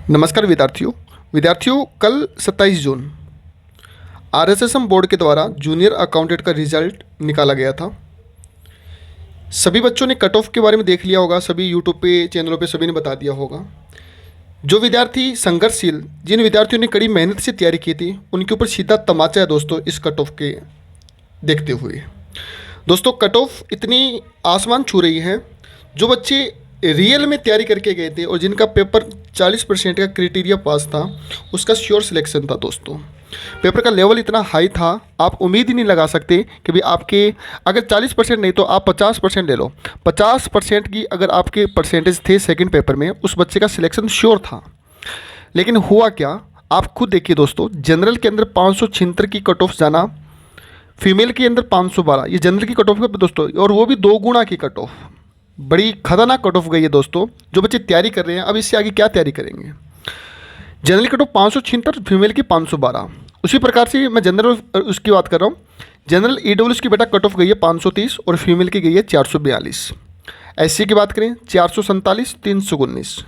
नमस्कार विद्यार्थियों कल 27 जून आरएसएसएम बोर्ड के द्वारा जूनियर अकाउंटेंट का रिजल्ट निकाला गया था। सभी बच्चों ने कट ऑफ के बारे में देख लिया होगा, सभी यूट्यूब पे चैनलों पे सभी ने बता दिया होगा। जो विद्यार्थी संघर्षशील, जिन विद्यार्थियों ने कड़ी मेहनत से तैयारी की थी, उनके ऊपर सीधा तमाचा है दोस्तों इस कट ऑफ के देखते हुए। दोस्तों कट ऑफ इतनी आसमान छू रही है। जो बच्चे रियल में तैयारी करके गए थे और जिनका पेपर 40% का क्राइटेरिया पास था, उसका श्योर सिलेक्शन था दोस्तों। पेपर का लेवल इतना हाई था, आप उम्मीद ही नहीं लगा सकते कि भाई आपके अगर 40% नहीं तो आप 50% ले लो। 50% की अगर आपके परसेंटेज थे सेकंड पेपर में, उस बच्चे का सिलेक्शन श्योर था। लेकिन हुआ क्या, आप खुद देखिए दोस्तों। जनरल के अंदर 576 की कट ऑफ जाना, फीमेल के अंदर 512, ये जनरल की कट ऑफ है दोस्तों, और वो भी 2 गुना की कट ऑफ। बड़ी खतरनाक कट ऑफ गई है दोस्तों। जो बच्चे तैयारी कर रहे हैं, अब इससे आगे क्या तैयारी करेंगे। जनरल कट ऑफ 576, फीमेल की 512। उसी प्रकार से मैं जनरल उसकी बात कर रहा हूँ। जनरल ईडब्ल्यूएस की बेटा कट ऑफ गई है 530 और फीमेल की गई है 442। एससी की बात करें 447, 319।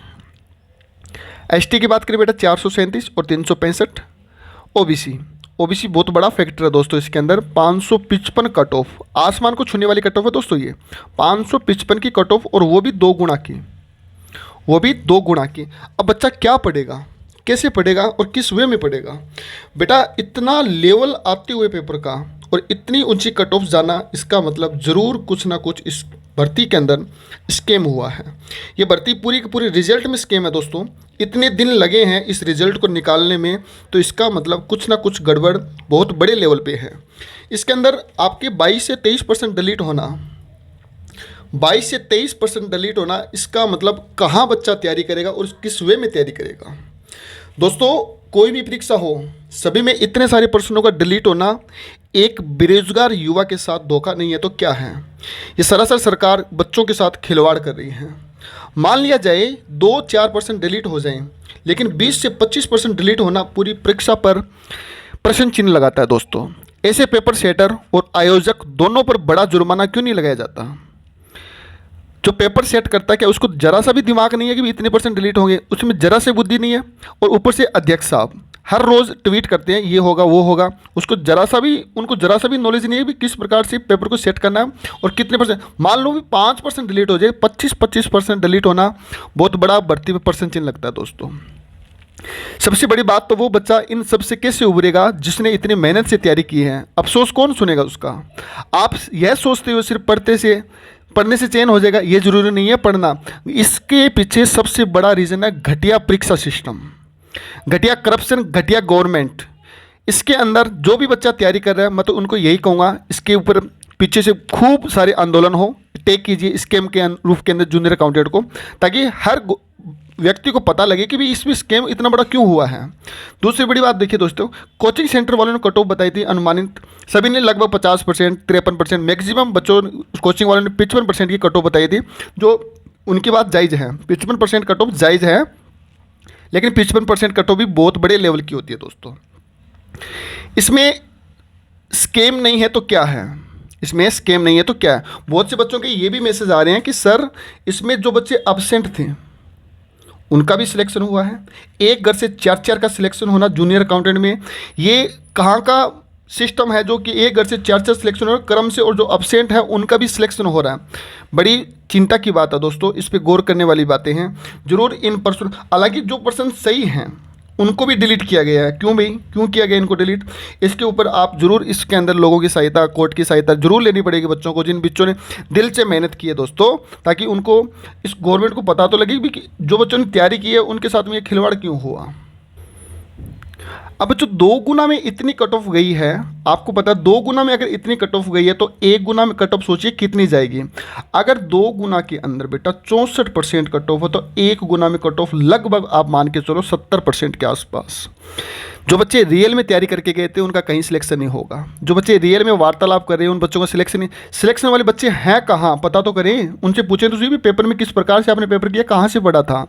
एसटी की बात करें बेटा 437 और 365। ओबीसी बहुत बड़ा फैक्टर है दोस्तों इसके अंदर। 555 कट ऑफ, आसमान को छूने वाली कट ऑफ है दोस्तों ये। 555 की कट ऑफ, और वो भी 2 गुना की, अब बच्चा क्या पढ़ेगा, कैसे पढ़ेगा और किस वे में पढ़ेगा। बेटा इतना लेवल आते हुए पेपर का और इतनी ऊंची कट ऑफ जाना, इसका मतलब ज़रूर कुछ ना कुछ इस भर्ती के अंदर स्कैम हुआ है। ये भर्ती पूरी की पूरी रिजल्ट में स्कैम है दोस्तों। इतने दिन लगे हैं इस रिजल्ट को निकालने में, तो इसका मतलब कुछ ना कुछ गड़बड़ बहुत बड़े लेवल पे है। इसके अंदर आपके 22 से 23% डिलीट होना, 22 से 23% डिलीट होना, इसका मतलब कहाँ बच्चा तैयारी करेगा और किस वे में तैयारी करेगा। दोस्तों कोई भी परीक्षा हो, सभी में इतने सारे प्रश्नों का डिलीट होना एक बेरोजगार युवा के साथ धोखा नहीं है तो क्या है। ये सरासर सरकार बच्चों के साथ खिलवाड़ कर रही है। मान लिया जाए 2-4% डिलीट हो जाएं, लेकिन 20 से 25% डिलीट होना पूरी परीक्षा पर प्रश्न चिन्ह लगाता है दोस्तों। ऐसे पेपर सेटर और आयोजक दोनों पर बड़ा जुर्माना क्यों नहीं लगाया जाता। जो पेपर सेट करता है, क्या उसको जरा सा भी दिमाग नहीं है कि इतने % डिलीट होंगे, उसमें जरा से बुद्धि नहीं है। और ऊपर से अध्यक्ष साहब हर रोज़ ट्वीट करते हैं ये होगा वो होगा, उनको जरा सा भी नॉलेज नहीं है कि किस प्रकार से पेपर को सेट करना है और कितने %। मान लो भी 5% डिलीट हो जाए, 25% डिलीट होना बहुत बड़ा भर्ती में प्रश्न चिन्ह लगता है दोस्तों। सबसे बड़ी बात तो वो बच्चा इन सब से कैसे उभरेगा जिसने इतनी मेहनत से तैयारी की है। अफसोस कौन सुनेगा उसका। आप यह सोचते हो सिर्फ पढ़ने से चयन हो जाएगा, ये जरूरी नहीं है पढ़ना। इसके पीछे सबसे बड़ा रीज़न है घटिया परीक्षा सिस्टम, घटिया करप्शन, घटिया गवर्नमेंट। इसके अंदर जो भी बच्चा तैयारी कर रहा है, मैं तो उनको यही कहूँगा, इसके ऊपर पीछे से खूब सारे आंदोलन हो, टेक कीजिए स्कैम के रूप के अंदर जूनियर अकाउंटेंट को, ताकि हर व्यक्ति को पता लगे कि भी इसमें स्कैम इतना बड़ा क्यों हुआ है। दूसरी बड़ी बात देखिए दोस्तों, कोचिंग सेंटर वालों ने कट ऑफ बताई थी अनुमानित, सभी ने लगभग 50%, 53%, मैक्सिमम बच्चों कोचिंग वालों ने 55% की कट ऑफ बताई थी, जो उनकी बात जायज़ है। 55% कट ऑफ जायज़ है, लेकिन 55% कट ऑफ भी बहुत बड़े लेवल की होती है दोस्तों। इसमें स्कैम नहीं है तो क्या है, बहुत से बच्चों के ये भी मैसेज आ रहे हैं कि सर इसमें जो बच्चे एब्सेंट थे उनका भी सिलेक्शन हुआ है। एक घर से 4-4 का सिलेक्शन होना जूनियर अकाउंटेंट में, ये कहाँ का सिस्टम है जो कि एक घर से 4-4 सिलेक्शन हो रहा है क्रम से, और जो एब्सेंट है उनका भी सिलेक्शन हो रहा है। बड़ी चिंता की बात है दोस्तों, इस पर गौर करने वाली बातें हैं जरूर। इन पर्सन, हालांकि जो पर्सन सही हैं उनको भी डिलीट किया गया है। क्यों किया गया इनको डिलीट, इसके ऊपर आप जरूर इसके अंदर लोगों की सहायता, कोर्ट की सहायता जरूर लेनी पड़ेगी बच्चों को, जिन बच्चों ने दिल से मेहनत की है दोस्तों, ताकि उनको इस गवर्नमेंट को पता तो लगे भी कि जो बच्चों ने तैयारी की है उनके साथ में ये खिलवाड़ क्यों हुआ। अब बच्चों 2 गुना में इतनी कट ऑफ गई है, आपको पता है 2 गुना में अगर इतनी कट ऑफ गई है तो 1 गुना में कट ऑफ सोचिए कितनी जाएगी। अगर 2 गुना के अंदर बेटा 64% कट ऑफ हो तो 1 गुना में कट ऑफ लगभग आप मान के चलो 70% के आसपास। जो बच्चे रियल में तैयारी करके गए थे उनका कहीं सिलेक्शन नहीं होगा। जो बच्चे रियल में वार्तालाप कर रहे हैं उन बच्चों का सिलेक्शन नहीं। सिलेक्शन वाले बच्चे हैं कहाँ, पता तो करें, उनसे पूछें तो सही भी पेपर में किस प्रकार से आपने पेपर किया, कहाँ से पढ़ा था।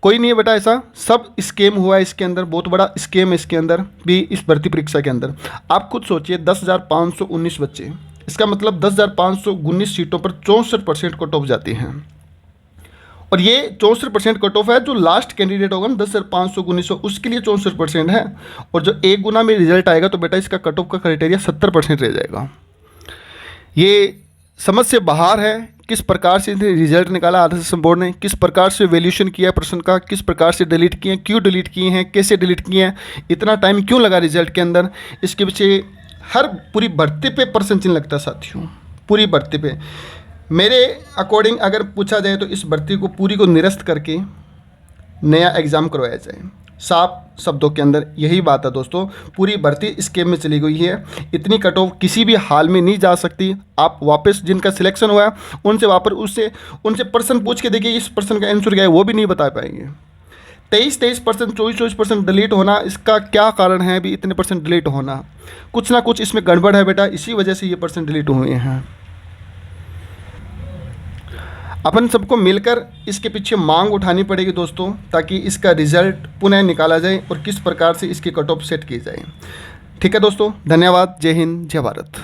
कोई नहीं है बेटा, ऐसा सब स्कैम हुआ है इसके अंदर, बहुत बड़ा स्कैम है इसके अंदर भी, इस भर्ती परीक्षा के अंदर। आप खुद सोचिए 10,519 बच्चे, इसका मतलब 10,519 सीटों पर 64% कट ऑफ जाती हैं। और ये 64% कट ऑफ है। जो लास्ट कैंडिडेट होगा ना 10,500 1900 उसके लिए 64% है। और जो 1 गुना में रिजल्ट आएगा तो बेटा इसका कट ऑफ का क्राइटेरिया 70% रह जाएगा। ये समझ से बाहर है। किस प्रकार से रिजल्ट निकाला आदर्श आश्रम बोर्ड ने, किस प्रकार से वैल्यूएशन किया प्रश्न का, किस प्रकार से डिलीट किए हैं, क्यों डिलीट किए हैं, कैसे डिलीट किए हैं, इतना टाइम क्यों लगा रिजल्ट के अंदर, इसके पीछे हर पूरी भर्ती पे प्रश्न चिन्ह लगता है साथियों, पूरी भर्ती पे। मेरे अकॉर्डिंग अगर पूछा जाए तो इस भर्ती को पूरी को निरस्त करके नया एग्ज़ाम करवाया जाए। साफ शब्दों के अंदर यही बात है दोस्तों। पूरी भर्ती स्कीम में चली गई है। इतनी कट ऑफ किसी भी हाल में नहीं जा सकती। आप वापस जिनका सिलेक्शन हुआ है उनसे वापस उनसे प्रश्न पूछ के देखिए इस प्रश्न का आंसर क्या है, वो भी नहीं बता पाएंगे। 23% 24% डिलीट होना, इसका क्या कारण है भी इतने परसेंट डिलीट होना? कुछ ना कुछ इसमें गड़बड़ है बेटा, इसी वजह से ये परसेंट डिलीट हुए हैं। अपन सबको मिलकर इसके पीछे मांग उठानी पड़ेगी दोस्तों, ताकि इसका रिजल्ट पुनः निकाला जाए और किस प्रकार से इसकी कट ऑफ सेट की जाए। ठीक है दोस्तों, धन्यवाद। जय हिंद, जय भारत।